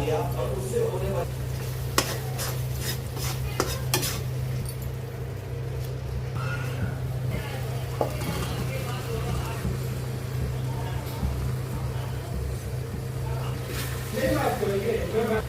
लिया और उससे होने वाली बात करेंगे।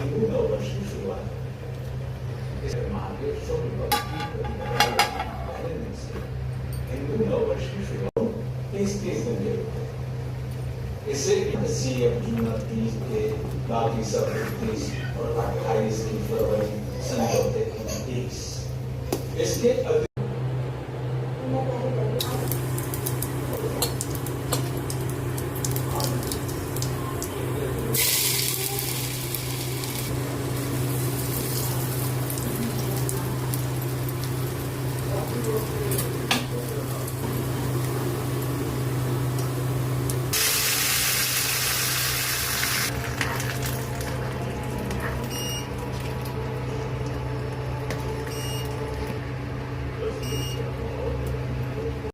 हिंदू नववर्ष की शुरुआत इस महादेव शुक्ल पहले दिन से हिंदू नववर्ष की शुरुआत 30 दिन के इससे सीएम जून 30 के बाकी सब 30 और 28 की फरवरी समझौते की 30 इसके